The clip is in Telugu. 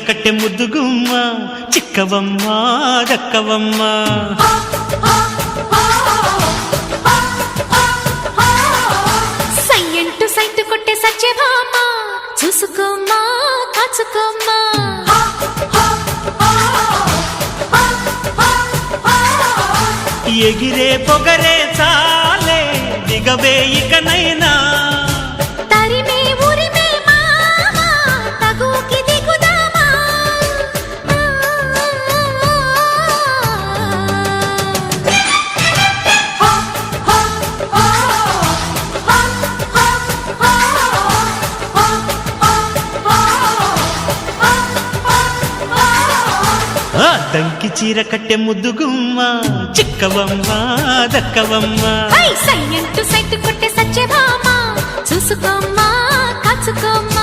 కట్టె ముద్దుగుమ్మ చిక్కవమ్మ దక్కవమ్మ సయ్యంటు సైటు కొట్టే సత్యభామ చూసుకోమ్మా కాచుకోమ్మా ఎగిరే పొగరే చాలే దిగవే ఇకనైనా తరిమే ఉరిమే మామా తగుకి దిగుదామా దంకి చీర కట్టె ముద్దుగుమ్మ చిక్కవమ్మ దక్కవమ్మ సయ్యంటు సైటు కొట్టే సత్యభామ చూసుకోమ్మా కాచుకోమ్మా